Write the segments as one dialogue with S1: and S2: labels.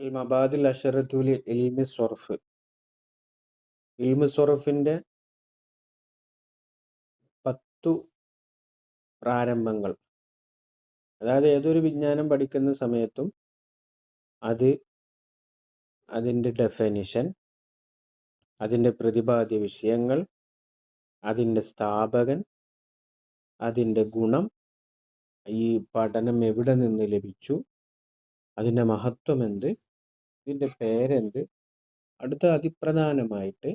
S1: അൽ മബാദിൽ അഷറത്തുലി ഇൽമി സൊറഫ്. ഇൽമു സൊറഫിന്റെ 10 പ്രാരംഭങ്ങൾ. അതായത് ഏതൊരു വിജ്ഞാനം പഠിക്കുന്ന സമയത്തും അതിൻ്റെ ഡെഫിനിഷൻ, അതിൻ്റെ പ്രതിപാദ്യ വിഷയങ്ങൾ, അതിൻ്റെ സ്ഥാപകൻ, അതിൻ്റെ ഗുണം, ഈ പഠനം എവിടെ നിന്ന് ലഭിച്ചു, അതിൻ്റെ മഹത്വം എന്ത്, ഇതിൻ്റെ പേരെന്ത്, അടുത്ത അതിപ്രധാനമായിട്ട്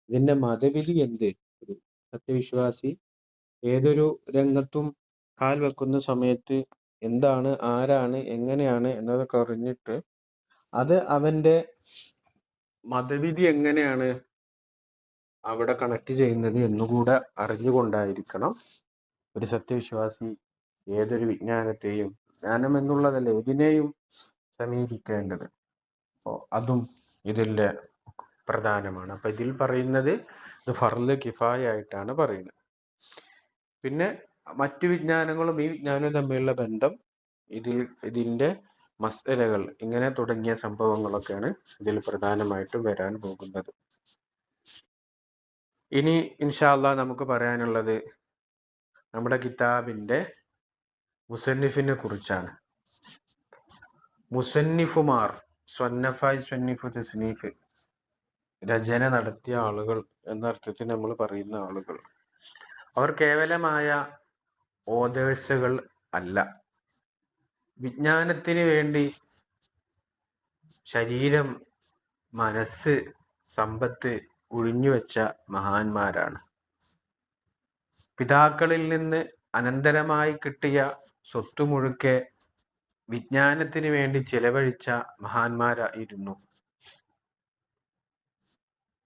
S1: ഇതിൻ്റെ മതവിധി എന്ത്. ഒരു സത്യവിശ്വാസി ഏതൊരു രംഗത്തും കാൽ വെക്കുന്ന സമയത്ത് എന്താണ്, ആരാണ്, എങ്ങനെയാണ് എന്നതൊക്കെ അറിഞ്ഞിട്ട് അത് അവൻ്റെ മതവിധി എങ്ങനെയാണ് അവിടെ കണക്ട് ചെയ്യുന്നത് എന്നുകൂടെ അറിഞ്ഞുകൊണ്ടായിരിക്കണം ഒരു സത്യവിശ്വാസി ഏതൊരു വിജ്ഞാനത്തെയും, വിജ്ഞാനം എന്നുള്ളതല്ല ഏതിനെയും സമീപിക്കേണ്ടത്. അപ്പോൾ അതും ഇതിൻ്റെ പ്രധാനമാണ്. അപ്പം ഇതിൽ പറയുന്നത് ഇത് ഫർള് കിഫായ ആയിട്ടാണ് പറയുന്നത്. പിന്നെ മറ്റു വിജ്ഞാനങ്ങളും ഈ വിജ്ഞാനവും തമ്മിലുള്ള ബന്ധം, ഇതിൻ്റെ മസ്അലകൾ, ഇങ്ങനെ തുടങ്ങിയ സംഭവങ്ങളൊക്കെയാണ് ഇതിൽ പ്രധാനമായിട്ടും വരാൻ പോകുന്നത്. ഇനി ഇൻഷാ അല്ലാഹ് നമുക്ക് പറയാനുള്ളത് നമ്മുടെ കിതാബിൻ്റെ മുസന്നിഫിനെ കുറിച്ചാണ്. മുസന്നിഫുമാർ, സ്വന്നഫു തസ്നീഫ്, രചന നടത്തിയ ആളുകൾ എന്നർത്ഥത്തിൽ നമ്മൾ പറയുന്ന ആളുകൾ, അവർ കേവലമായ ഓതേഴ്സുകൾ അല്ല. വിജ്ഞാനത്തിന് വേണ്ടി ശരീരം, മനസ്സ്, സമ്പത്ത് ഒഴിഞ്ഞുവെച്ച മഹാന്മാരാണ്. പിതാക്കളിൽ നിന്ന് അനന്തരമായി കിട്ടിയ സ്വത്ത് മുഴുക്കെ വിജ്ഞാനത്തിന് വേണ്ടി ചിലവഴിച്ച മഹാന്മാരായിരുന്നു.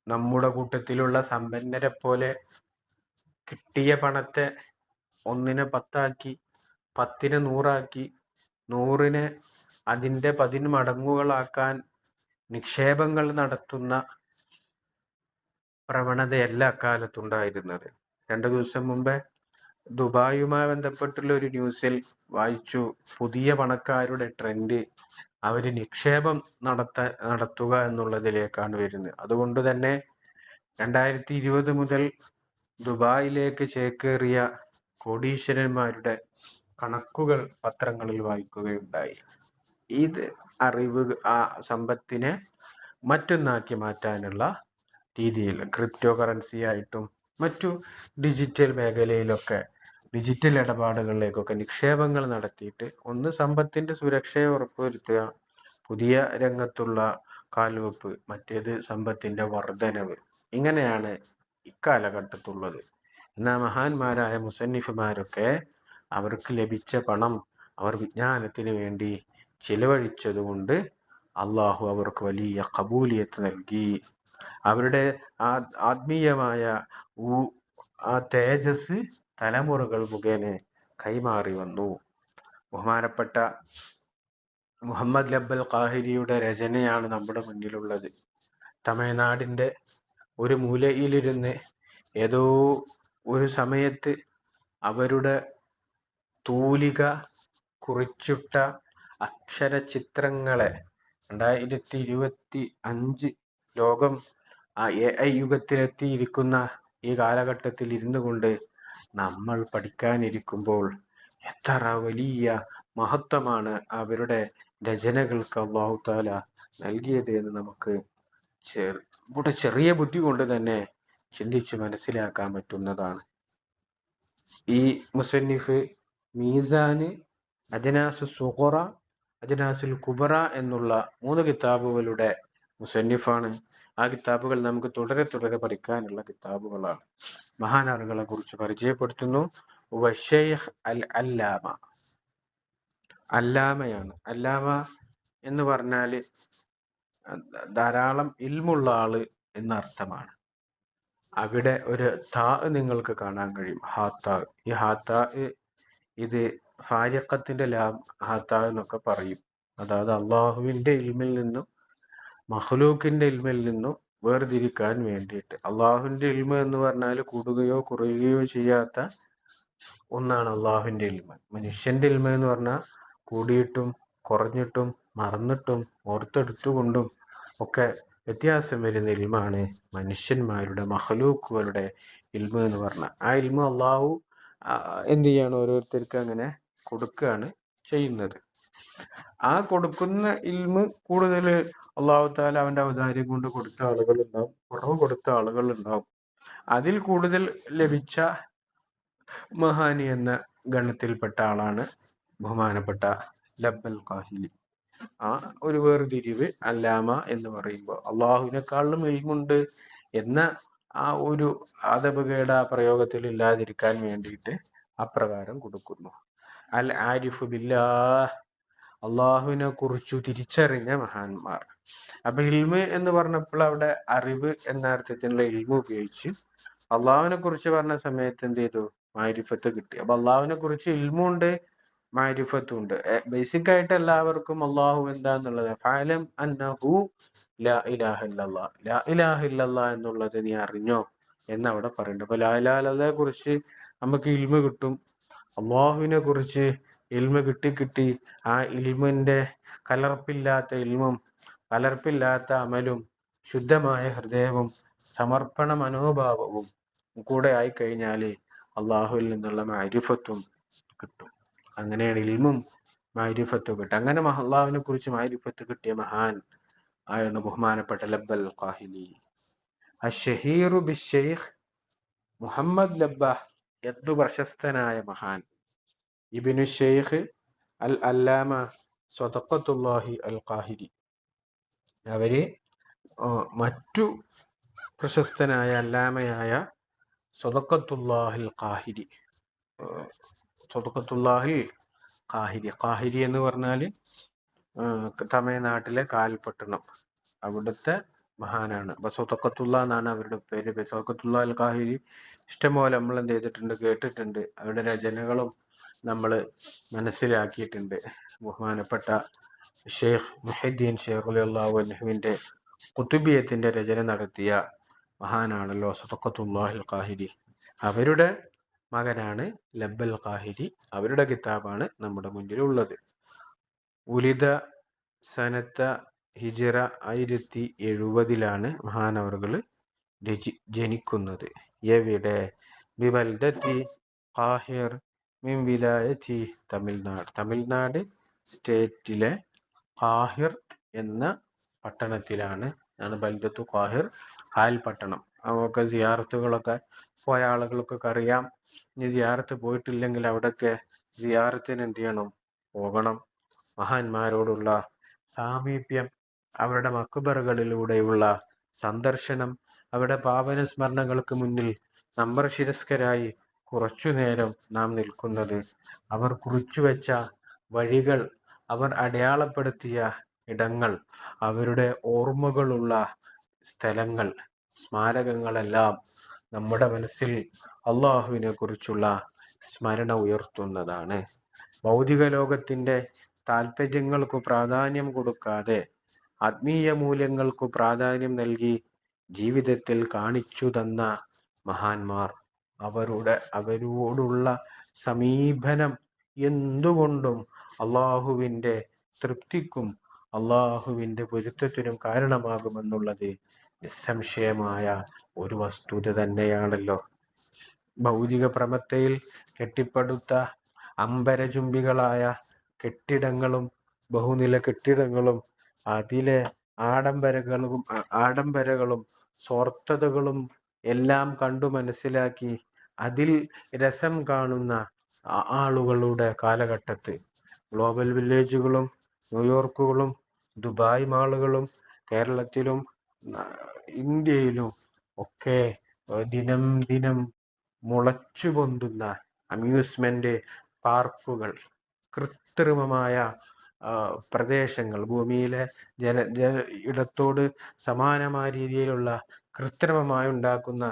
S1: നമ്മുടെ കൂട്ടത്തിലുള്ള സമ്പന്നരെ പോലെ കിട്ടിയ പണത്തെ 1നെ 10 ആക്കി, 10നെ 100 ആക്കി, 100നെ അതിൻ്റെ 10 മടങ്ങുകളാക്കാൻ നിക്ഷേപങ്ങൾ നടത്തുന്ന പ്രവണതയല്ല അക്കാലത്തുണ്ടായിരുന്നത്. 2 ദിവസം മുമ്പേ ദുബായുമായി ബന്ധപ്പെട്ടുള്ള ഒരു ന്യൂസിൽ വായിച്ചു, പുതിയ പണക്കാരുടെ ട്രെൻഡ് അവർ നിക്ഷേപം നടത്തുക എന്നുള്ളതിലേക്കാണ് വരുന്നത്. അതുകൊണ്ട് തന്നെ 2020 മുതൽ ദുബായിലേക്ക് ചേക്കേറിയ കോടീശ്വരന്മാരുടെ കണക്കുകൾ പത്രങ്ങളിൽ വായിക്കുകയുണ്ടായി. ഇത് അറിവ്, ആ സമ്പത്തിനെ മറ്റൊന്നാക്കി മാറ്റാനുള്ള രീതിയിൽ ക്രിപ്റ്റോ കറൻസി ആയിട്ടും മറ്റു ഡിജിറ്റൽ മേഖലയിലൊക്കെ, ഡിജിറ്റൽ ഇടപാടുകളിലേക്കൊക്കെ നിക്ഷേപങ്ങൾ നടത്തിയിട്ട് ഒന്ന് സമ്പത്തിൻ്റെ സുരക്ഷയെ ഉറപ്പുവരുത്തുക, പുതിയ രംഗത്തുള്ള കാൽവെപ്പ്, മറ്റേത് സമ്പത്തിൻ്റെ വർധനവ്. ഇങ്ങനെയാണ് ഇക്കാലഘട്ടത്തുള്ളത്. എന്നാൽ മഹാന്മാരായ മുസന്നിഫുമാരൊക്കെ അവർക്ക് ലഭിച്ച പണം അവർ വിജ്ഞാനത്തിന് വേണ്ടി ചിലവഴിച്ചതുകൊണ്ട് അള്ളാഹു അവർക്ക് വലിയ ഖബൂലിയത്ത് നൽകി. അവരുടെ ആത്മീയമായ ആ തേജസ് തലമുറകൾ മുഖേന കൈമാറി വന്നു. ബഹുമാനപ്പെട്ട മുഹമ്മദ് ലബ്ബൽ ഖാഹിരിയുടെ രചനയാണ് നമ്മുടെ മുന്നിലുള്ളത്. തമിഴ്നാടിൻ്റെ ഒരു മൂലയിലിരുന്ന് ഏതോ ഒരു സമയത്ത് അവരുടെ തൂലിക കുറിച്ചിട്ട അക്ഷരചിത്രങ്ങളെ 2025 ലോകം AI യുഗത്തിലെത്തിയിരിക്കുന്ന ഈ കാലഘട്ടത്തിൽ ഇരുന്നു കൊണ്ട് നമ്മൾ പഠിക്കാനിരിക്കുമ്പോൾ എത്ര വലിയ മഹത്വമാണ് അവരുടെ രചനകൾക്ക് അല്ലാഹു തആല നൽകിയത് എന്ന് നമുക്ക് ഇവിടെ ചെറിയ ബുദ്ധി കൊണ്ട് തന്നെ ചിന്തിച്ച് മനസ്സിലാക്കാൻ പറ്റുന്നതാണ്. ഈ മുസന്നിഫ് മീസാന്, അജ്നാസ് സുഗറ, അജ്നാസുൽ കുബറ എന്നുള്ള 3 കിതാബുകളുടെ മുസന്നിഫാണ്. ആ കിതാബുകൾ നമുക്ക് തുടരെ പഠിക്കാനുള്ള കിതാബുകളാണ്. മഹാനാറുകളെ കുറിച്ച് പരിചയപ്പെടുത്തുന്നു. വശൈഖ് അൽ അല്ലാമ, അല്ലാമയാണ്. അല്ലാമ എന്ന് പറഞ്ഞാൽ ധാരാളം ഇൽമുള്ള ആള് എന്നർത്ഥമാണ്. അവിടെ ഒരു താ നിങ്ങൾക്ക് കാണാൻ കഴിയും, ഹാത്താ. ഈ ഹാത്താ ഇത് ഫാരിഖത്തിന്റെ ഹാത്താ എന്നൊക്കെ പറയും. അതായത് അള്ളാഹുവിന്റെ ഇൽമിൽ നിന്നും മഖ്ലൂക്കിന്റെ ഇൽമിൽ നിന്നും വേർതിരിക്കാൻ വേണ്ടിയിട്ട്. അള്ളാഹുവിന്റെ ഇൽമ എന്ന് പറഞ്ഞാൽ കൂടുകയോ കുറയുകയോ ചെയ്യാത്ത ഒന്നാണ് അള്ളാഹുവിന്റെ ഇൽമ. മനുഷ്യന്റെ ഇൽമ എന്ന് പറഞ്ഞാൽ കൂടിയിട്ടും കുറഞ്ഞിട്ടും മറന്നിട്ടും ഓർത്തെടുത്തുകൊണ്ടും ഒക്കെ വ്യത്യാസം വരുന്ന ഇൽമാണ് മനുഷ്യന്മാരുടെ മഹ്ലൂക്കുകളുടെ ഇൽമ് എന്ന് പറഞ്ഞാൽ. ആ ഇൽമ് അള്ളാഹു എന്ത് ചെയ്യാണ്, ഓരോരുത്തർക്ക് അങ്ങനെ കൊടുക്കുകയാണ് ചെയ്യുന്നത്. ആ കൊടുക്കുന്ന ഇൽമ് കൂടുതൽ അള്ളാഹു താല അവന്റെ അവതാരം കൊണ്ട് കൊടുത്ത ആളുകളുണ്ടാവും, കുറവ് കൊടുത്ത ആളുകളുണ്ടാവും. അതിൽ കൂടുതൽ ലഭിച്ച മഹാനി എന്ന ഗണത്തിൽപ്പെട്ട ആളാണ് ബഹുമാനപ്പെട്ട ലബ്ബൽ ഖാഹിലി. ആ ഒരു വേർതിരിവ് അല്ലാമ എന്ന് പറയുമ്പോൾ അള്ളാഹുവിനെക്കാളും ഇൽമുണ്ട് എന്ന ആ ഒരു അദബുകേട് ആ പ്രയോഗത്തിൽ ഇല്ലാതിരിക്കാൻ വേണ്ടിയിട്ട് അപ്രകാരം കൊടുക്കുന്നു. അൽ ആരിഫു ബില്ലാഹ്, അള്ളാഹുവിനെ കുറിച്ചു തിരിച്ചറിഞ്ഞ മഹാന്മാർ. അപ്പൊ ഇൽമ് എന്ന് പറഞ്ഞപ്പോൾ അവിടെ അറിവ് എന്ന അർത്ഥത്തിലുള്ള ഇൽമു ഉപയോഗിച്ച് അള്ളാഹുവിനെ കുറിച്ച് പറഞ്ഞ സമയത്ത് എന്ത് ചെയ്തു, മാരിഫത്ത് കിട്ടി. അപ്പൊ അള്ളാഹുവിനെ കുറിച്ച് ഇൽമുണ്ട്, മാരിഫത്തും ഉണ്ട്. ബേസിക് ആയിട്ട് എല്ലാവർക്കും അള്ളാഹു എന്താന്നുള്ളത്, ഫഅലം അന്നഹു ലാ ഇലാഹ ഇല്ലല്ലാഹ്, ലാ ഇലാഹ ഇല്ലല്ലാഹ് എന്നുള്ളത് നീ അറിഞ്ഞോ എന്നവിടെ പറയുന്നുണ്ട്. അപ്പൊ ലാ ഇലാഹ ഇല്ലല്ലാഹയെ കുറിച്ച് നമുക്ക് ഇൽമ കിട്ടും. അള്ളാഹുവിനെ കുറിച്ച് ഇൽമ കിട്ടി ആ ഇൽമിന്റെ കലർപ്പില്ലാത്ത ഇൽമും കലർപ്പില്ലാത്ത അമലും ശുദ്ധമായ ഹൃദയവും സമർപ്പണ മനോഭാവവും കൂടെ ആയിക്കഴിഞ്ഞാല് അള്ളാഹുവിൽ നിന്നുള്ള മാരിഫത്തും കിട്ടും. അങ്ങനെയാണ് ഇൽമും മാരിഫത്തും കിട്ടും. അങ്ങനെ അള്ളാഹുവിനെ കുറിച്ച് മാരിഫത്ത് കിട്ടിയ മഹാൻ ആയാണ് ബഹുമാനപ്പെട്ട ലബ്ബൽ ഖാഹിലി. അശ്ശഹീറു ബിശ്ശൈഖ് മുഹമ്മദ് ലബ്ബാഹ് എന്നു പ്രശസ്തനായ മഹാൻ ഇബ്നു ശൈഖ് അൽ അല്ലാമ സ്വതഖത്തുല്ലാഹി അൽ ഖാഹിരി. അവര് മറ്റു പ്രശസ്തനായ അല്ലാമയായ സ്വതഖത്തുല്ലാഹിൽ ഖാഹിരി, സ്വതഖത്തുല്ലാഹിൽ ഖാഹിരി, ഖാഹിരി എന്ന് പറഞ്ഞാല് തമിഴ്നാട്ടിലെ കാൽപട്ടണം, അവിടുത്തെ മഹാനാണ്. അപ്പൊ സ്വതഖത്തുള്ള എന്നാണ് അവരുടെ പേര്. സ്വതഖത്തുള്ള അൽ ഖാഹിരി ഇഷ്ടംപോലെ നമ്മൾ എന്ത് ചെയ്തിട്ടുണ്ട്, കേട്ടിട്ടുണ്ട്. അവരുടെ രചനകളും നമ്മൾ മനസ്സിലാക്കിയിട്ടുണ്ട്. ബഹുമാനപ്പെട്ട ഷെയ്ഖ് മുഹ്യിദ്ദീൻ ഷെയ്ഖ് റളിയല്ലാഹു അൻഹുവിന്റെ ഖുതുബിയത്തിന്റെ രചന നടത്തിയ മഹാനാണല്ലോ സ്വതഖത്തുല്ലാഹിൽ ഖാഹിരി. അവരുടെ മകനാണ് ലബ്ബൽ ഖാഹിരി. അവരുടെ കിതാബാണ് നമ്മുടെ മുന്നിലുള്ളത്. ഉലിദ സനത്ത ഹിജറ 1070 മഹാനവറുകൾ ജനിക്കുന്നത്. എവിടെ? ബിബൽദത്തി ഖാഹിർ മിൻ വിലായത്തി തമിഴ്നാട്, തമിഴ്നാട് സ്റ്റേറ്റിലെ ഖാഹിർ എന്ന പട്ടണത്തിലാണ്. ബൽദത്തു ഖാഹിർ, കാൽപട്ടണം. നമുക്ക് സിയാറത്തുകളൊക്കെ പോയ ആളുകൾക്കൊക്കെ അറിയാം. ഇനി സിയാറത്ത് പോയിട്ടില്ലെങ്കിൽ അവിടെയൊക്കെ സിയാറത്തിന് എന്ത് ചെയ്യണം, പോകണം. മഹാന്മാരോടുള്ള സാമീപ്യം, അവരുടെ മക്ബറുകളിലൂടെയുള്ള സന്ദർശനം, അവരുടെ പാവന സ്മരണകൾക്ക് മുന്നിൽ നമ്രശിരസ്കരായി കുറച്ചു നേരം നാം നിൽക്കുന്നത്, അവർ കുറിച്ചു വെച്ച വഴികൾ, അവർ അടയാളപ്പെടുത്തിയ ഇടങ്ങൾ, അവരുടെ ഓർമ്മകളുള്ള സ്ഥലങ്ങൾ, സ്മാരകങ്ങളെല്ലാം നമ്മുടെ മനസ്സിൽ അള്ളാഹുവിനെ കുറിച്ചുള്ള സ്മരണ ഉയർത്തുന്നതാണ്. ഭൗതിക ലോകത്തിന്റെ താല്പര്യങ്ങൾക്കു പ്രാധാന്യം കൊടുക്കാതെ ആത്മീയ മൂല്യങ്ങൾക്കു പ്രാധാന്യം നൽകി ജീവിതത്തിൽ കാണിച്ചു തന്ന മഹാന്മാർ, അവരോടുള്ള സമീപനം എന്തുകൊണ്ടും അള്ളാഹുവിൻ്റെ തൃപ്തിക്കും അള്ളാഹുവിൻ്റെ പൊരുത്തത്തിനും കാരണമാകുമെന്നുള്ളത് നിസ്സംശയമായ ഒരു വസ്തുത തന്നെയാണല്ലോ. ഭൗതിക പ്രമത്തയിൽ കെട്ടിപ്പടുത്ത അമ്പരചുംബികളായ കെട്ടിടങ്ങളും ബഹുനില കെട്ടിടങ്ങളും അതിലെ ആഡംബരകളും സ്വാർത്ഥതകളും എല്ലാം കണ്ടു മനസ്സിലാക്കി അതിൽ രസം കാണുന്ന ആളുകളുടെ കാലഘട്ടത്ത് ഗ്ലോബൽ വില്ലേജുകളും ന്യൂയോർക്കുകളും ദുബായ് മാളുകളും കേരളത്തിലും ഇന്ത്യയിലും ഒക്കെ ദിനം ദിനം മുളച്ചു പൊന്തുന്ന അമ്യൂസ്മെന്റ് പാർക്കുകൾ, കൃത്രിമമായ പ്രദേശങ്ങൾ, ഭൂമിയിലെ ഇടത്തോട് സമാനമായ രീതിയിലുള്ള കൃത്രിമമായി ഉണ്ടാക്കുന്ന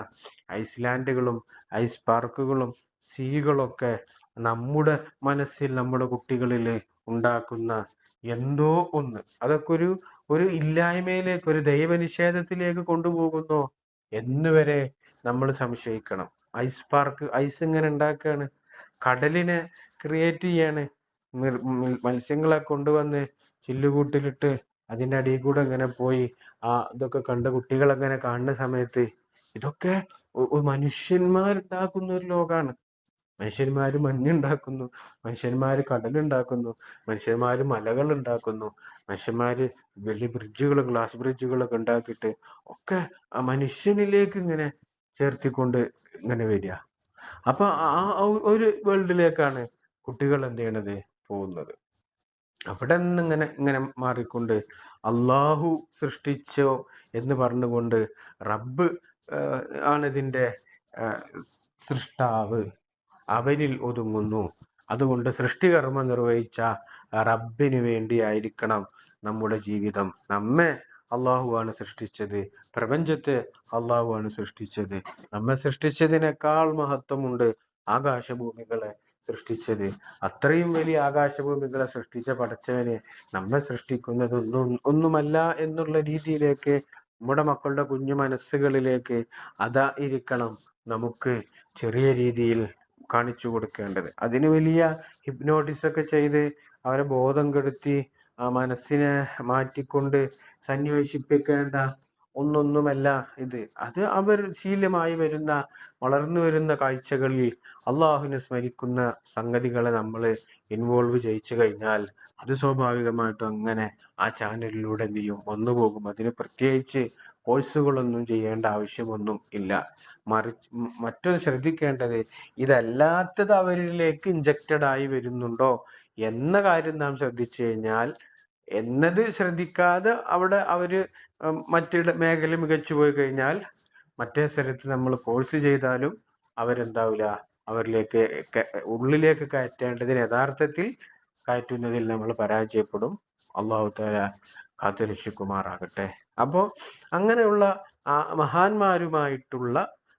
S1: ഐസ്ലാൻഡുകളും ഐസ് പാർക്കുകളും സീകളൊക്കെ നമ്മുടെ മനസ്സിൽ, നമ്മുടെ കുട്ടികളിൽ ഉണ്ടാക്കുന്ന എന്തോ ഒന്ന്, അതൊക്കെ ഒരു ഇല്ലായ്മയിലേക്ക്, ഒരു ദൈവനിഷേധത്തിലേക്ക് കൊണ്ടുപോകുന്നോ എന്ന് വരെ നമ്മൾ സംശയിക്കണം. ഐസ് പാർക്ക്, ഐസ് ഇങ്ങനെ ഉണ്ടാക്കുകയാണ്, കടലിനെ ക്രിയേറ്റ് ചെയ്യാണ്, മത്സ്യങ്ങളെ കൊണ്ടുവന്ന് ചില്ലുകൂട്ടിലിട്ട് അതിൻ്റെ അടിയിൽ കൂടെ ഇങ്ങനെ പോയി ഇതൊക്കെ കണ്ട് കുട്ടികളങ്ങനെ കാണുന്ന സമയത്ത് ഇതൊക്കെ മനുഷ്യന്മാരുണ്ടാക്കുന്ന ഒരു ലോകമാണ്. മനുഷ്യന്മാര് മഞ്ഞുണ്ടാക്കുന്നു, മനുഷ്യന്മാര് കടലുണ്ടാക്കുന്നു, മനുഷ്യന്മാര് മലകൾ ഉണ്ടാക്കുന്നു, മനുഷ്യന്മാര് വലിയ ബ്രിഡ്ജുകൾ, ഗ്ലാസ് ബ്രിഡ്ജുകളൊക്കെ ഉണ്ടാക്കിയിട്ട് ഒക്കെ ആ മനുഷ്യനിലേക്ക് ഇങ്ങനെ ചേർത്തിക്കൊണ്ട് ഇങ്ങനെ വരിക. അപ്പൊ ഒരു വേൾഡിലേക്കാണ് കുട്ടികൾ എന്ത് ചെയ്യണത്, പോകുന്നത്. അവിടെ നിന്ന് ഇങ്ങനെ ഇങ്ങനെ മാറിക്കൊണ്ട് അള്ളാഹു സൃഷ്ടിച്ചോ എന്ന് പറഞ്ഞുകൊണ്ട് റബ്ബ് ആണ് ഇതിൻ്റെ സൃഷ്ടാവ്, അവനിൽ ഒതുങ്ങുന്നു. അതുകൊണ്ട് സൃഷ്ടികർമ്മം നിർവഹിച്ച റബ്ബിന് വേണ്ടിയായിരിക്കണം നമ്മുടെ ജീവിതം. നമ്മെ അള്ളാഹുവാണ് സൃഷ്ടിച്ചത്, പ്രപഞ്ചത്തെ അള്ളാഹുവാണ് സൃഷ്ടിച്ചത്. നമ്മെ സൃഷ്ടിച്ചതിനേക്കാൾ മഹത്വമുണ്ട് ആകാശഭൂമികളെ സൃഷ്ടിച്ചത്. അത്രയും വലിയ ആകാശഭൂമികളെ സൃഷ്ടിച്ച പടച്ചവനെ നമ്മെ സൃഷ്ടിക്കുന്നത് ഒന്നുമല്ല എന്നുള്ള രീതിയിലേക്ക് നമ്മുടെ മക്കളുടെ കുഞ്ഞു മനസ്സുകളിലേക്ക് അതായിരിക്കണം നമുക്ക് ചെറിയ രീതിയിൽ കാണിച്ചു കൊടുക്കേണ്ടത്. അതിന് വലിയ ഹിപ്നോട്ടിസൊക്കെ ചെയ്ത് അവരെ ബോധം കെടുത്തി ആ മനസ്സിനെ മാറ്റിക്കൊണ്ട് സന്വേഷിപ്പിക്കേണ്ട ഒന്നൊന്നുമല്ല ഇത്. അത് അവർ ശീലമായി വരുന്ന, വളർന്നു വരുന്ന കാഴ്ചകളിൽ അള്ളാഹുവിനെ സ്മരിക്കുന്ന സംഗതികളെ നമ്മൾ ഇൻവോൾവ് ചെയ്യിച്ചു കഴിഞ്ഞാൽ അത് സ്വാഭാവികമായിട്ടും അങ്ങനെ ആ ചാനലിലൂടെ എന്ത് ചെയ്യും, വന്നു പോകും. അതിന് പ്രത്യേകിച്ച് കോഴ്സുകളൊന്നും ചെയ്യേണ്ട ആവശ്യമൊന്നും ഇല്ല. മറ്റൊന്ന് ശ്രദ്ധിക്കേണ്ടത്, ഇതല്ലാത്തത് അവരിലേക്ക് ഇൻജക്റ്റഡ് ആയി വരുന്നുണ്ടോ എന്ന കാര്യം നാം ശ്രദ്ധിച്ചു കഴിഞ്ഞാൽ, എന്നത് ശ്രദ്ധിക്കാതെ അവിടെ അവര് മറ്റു മേഖല മികച്ചു പോയി കഴിഞ്ഞാൽ മറ്റേ സ്ഥലത്ത് നമ്മൾ കോഴ്സ് ചെയ്താലും അവരെന്താവില്ല, അവരിലേക്ക് ഉള്ളിലേക്ക് കയറ്റേണ്ടതിന് യഥാർത്ഥത്തിൽ കയറ്റുന്നതിൽ നമ്മൾ പരാജയപ്പെടും. അള്ളാഹു തആല കാത്തുരക്ഷിക്കുമാറാകട്ടെ. അപ്പോൾ അങ്ങനെയുള്ള മഹാന്മാരുമായിട്ടുള്ള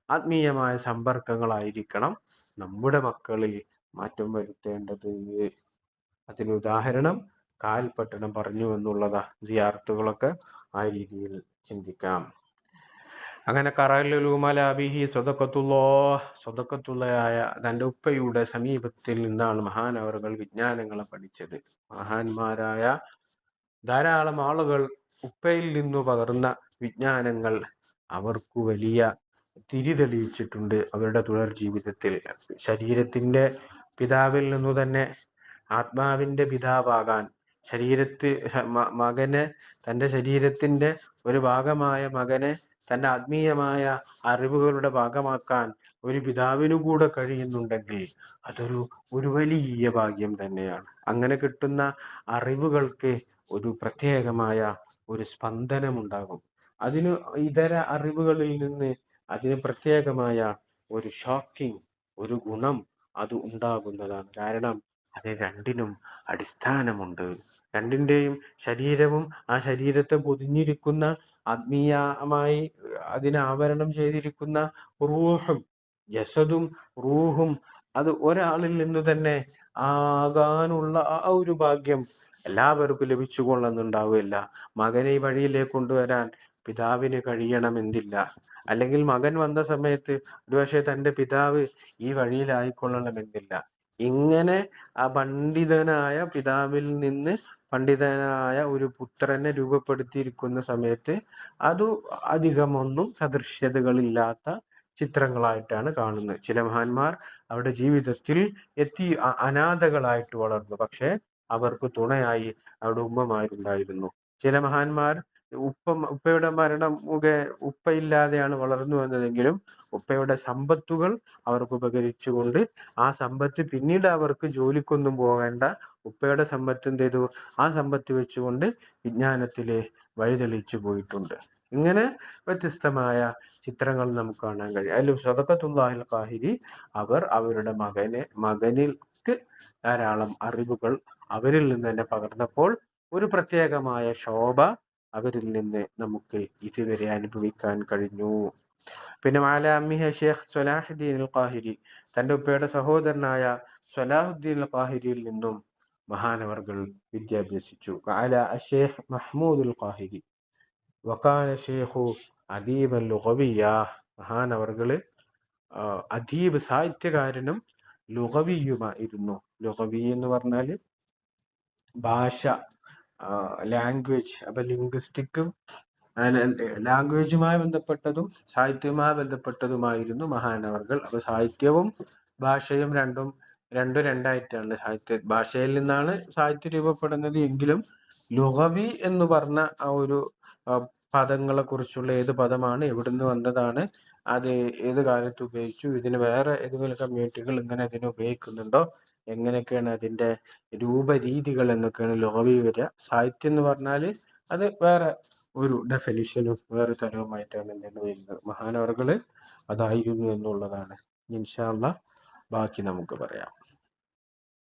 S1: ആത്മീയമായ സമ്പർക്കങ്ങളായിരിക്കണം നമ്മുടെ മക്കളിൽ മാറ്റം വരുത്തേണ്ടത്. അതിന് ഉദാഹരണം കാൽപട്ടണം പറഞ്ഞു എന്നുള്ളതാ. സിയാറത്തുകളൊക്കെ ആ രീതിയിൽ ചിന്തിക്കാം. അങ്ങനെ കറലുലുമലാബിഹി സ്വതക്കത്തുള്ളയായ തൻ്റെ ഉപ്പയുടെ സമീപത്തിൽ നിന്നാണ് മഹാനവറുകൾ വിജ്ഞാനങ്ങളെ പഠിച്ചത്. മഹാന്മാരായ ധാരാളം ആളുകൾ ഉപ്പയിൽ നിന്നു പകർന്ന വിജ്ഞാനങ്ങൾ അവർക്ക് വലിയ തിരിതെളിയിച്ചിട്ടുണ്ട് അവരുടെ തുടർ ജീവിതത്തിൽ. ശരീരത്തിൻ്റെ പിതാവിൽ നിന്നു തന്നെ ആത്മാവിൻ്റെ പിതാവാകാൻ, മകനെ, തൻ്റെ ശരീരത്തിൻ്റെ ഒരു ഭാഗമായ മകനെ തൻ്റെ ആത്മീയമായ അറിവുകളുടെ ഭാഗമാക്കാൻ ഒരു പിതാവിനു കൂടെ കഴിയുന്നുണ്ടെങ്കിൽ അതൊരു വലിയ ഭാഗ്യം തന്നെയാണ്. അങ്ങനെ കിട്ടുന്ന അറിവുകൾക്ക് ഒരു പ്രത്യേകമായ ഒരു സ്പന്ദനമുണ്ടാകും. അതിന് ഇതര അറിവുകളിൽ നിന്ന് അതിന് പ്രത്യേകമായ ഒരു ഷോക്കിംഗ്, ഒരു ഗുണം അത് ഉണ്ടാകുന്നതാണ്. കാരണം അത് രണ്ടിനും അടിസ്ഥാനമുണ്ട്. രണ്ടിൻ്റെയും ശരീരവും ആ ശരീരത്തെ പൊതിഞ്ഞിരിക്കുന്ന ആത്മീയമായി അതിനെ ആവരണം ചെയ്തിരിക്കുന്ന റൂഹും, ജസദും റൂഹും അത് ഒരാളിൽ നിന്ന് തന്നെ ആകാനുള്ള ആ ഒരു ഭാഗ്യം എല്ലാവർക്കും ലഭിച്ചു കൊള്ളുന്നുണ്ടാവില്ല. മകനെ ഈ വഴിയിലേക്ക് കൊണ്ടുവരാൻ പിതാവിന് കഴിയണമെന്നില്ല. അല്ലെങ്കിൽ മകൻ വന്ന സമയത്ത് ഒരുപക്ഷെ തൻ്റെ പിതാവ് ഈ വഴിയിലായിക്കൊള്ളണമെന്നില്ല. ഇങ്ങനെ ആ പണ്ഡിതനായ പിതാവിൽ നിന്ന് പണ്ഡിതനായ ഒരു പുത്രനെ രൂപപ്പെടുത്തിയിരിക്കുന്ന സമയത്ത് അത് അധികമൊന്നും സദൃശ്യതകളില്ലാത്ത ചിത്രങ്ങളായിട്ടാണ് കാണുന്നത്. ചില മഹാന്മാർ അവരുടെ ജീവിതത്തിൽ അനാഥകളായിട്ട് വളർന്നു, പക്ഷെ അവർക്ക് തുണയായി അവരുടെ ഉമ്മമാരുണ്ടായിരുന്നു. ചില മഹാന്മാർ ഉപ്പയുടെ മരണം ഉപ്പയില്ലാതെയാണ് വളർന്നു വന്നതെങ്കിലും ഉപ്പയുടെ സമ്പത്തുകൾ അവർക്ക് ഉപകരിച്ചുകൊണ്ട് ആ സമ്പത്ത് പിന്നീട് അവർക്ക് ജോലിക്കൊന്നും പോകേണ്ട, ഉപ്പയുടെ സമ്പത്ത് എന്ത് ചെയ്തു, ആ സമ്പത്ത് വെച്ചുകൊണ്ട് വിജ്ഞാനത്തിലെ വഴിതെളിച്ചു പോയിട്ടുണ്ട്. ഇങ്ങനെ വ്യത്യസ്തമായ ചിത്രങ്ങൾ നമുക്ക് കാണാൻ കഴിയും. അതിൽ സദഖത്തുല്ലാഹിൽ ഖാഹിരി അവർ അവരുടെ മകനിൽക്ക് ധാരാളം അറിവുകൾ അവരിൽ നിന്ന് തന്നെ പകർന്നപ്പോൾ ഒരു പ്രത്യേകമായ ശോഭ അവരിൽ നിന്ന് നമുക്ക് ഇതുവരെ അനുഭവിക്കാൻ കഴിഞ്ഞു. പിന്നെ മാല അമ്മിഹ ഷേഖ് സ്വലാഹുദ്ദീൻ അൽ ഖാഹിരി, തൻ്റെ ഉപ്പയുടെ സഹോദരനായ സ്വലാഹുദ്ദീൻ അൽ ഖാഹിരിയിൽ നിന്നും മഹാനവർകൾ വിദ്യാഭ്യസിച്ചു. മാല ഷേഖ് മഹ്മൂദ് അൽ ഖാഹിരി വകാന ഷേഖു അദീബൻ ലുഗവിയ, മഹാനവർകള് അദീബ് സാഹിത്യകാരനും ലുഗവിയുമായിരുന്നു. ലുഗവി എന്ന് പറഞ്ഞാൽ ഭാഷ, ലാംഗ്വേജ്. അപ്പൊ ലിംഗ്വിസ്റ്റിക്കും ലാംഗ്വേജുമായി ബന്ധപ്പെട്ടതും സാഹിത്യവുമായി ബന്ധപ്പെട്ടതുമായിരുന്നു മഹാനവർകൾ. അപ്പൊ സാഹിത്യവും ഭാഷയും രണ്ടും രണ്ടായിട്ടാണ്. ഭാഷയിൽ നിന്നാണ് സാഹിത്യം രൂപപ്പെടുന്നത് എങ്കിലും ലുഗവി എന്ന് പറഞ്ഞ ആ ഒരു പദങ്ങളെ കുറിച്ചുള്ള ഏത് പദമാണ്, എവിടുന്ന് വന്നതാണ്, അത് ഏത് കാലത്ത് ഉപയോഗിച്ചു, ഇതിന് വേറെ ഏതെങ്കിലും കമ്മ്യൂണിറ്റികൾ ഇങ്ങനെ ഇതിനെ ഉപയോഗിക്കുന്നുണ്ടോ, എങ്ങനെയൊക്കെയാണ് അതിന്റെ രൂപരീതികൾ എന്നൊക്കെയാണ് ലുഗവി വരിക. സാഹിത്യം എന്ന് പറഞ്ഞാൽ അത് വേറെ ഒരു ഡെഫിനിഷനും വേറെ തരവുമായിട്ടാണ് എന്തെന്ന് വരുന്നത്. മഹാനവറുകള് അതായിരുന്നു എന്നുള്ളതാണ്. ഇൻഷാ അല്ലാഹ് ബാക്കി നമുക്ക് പറയാം.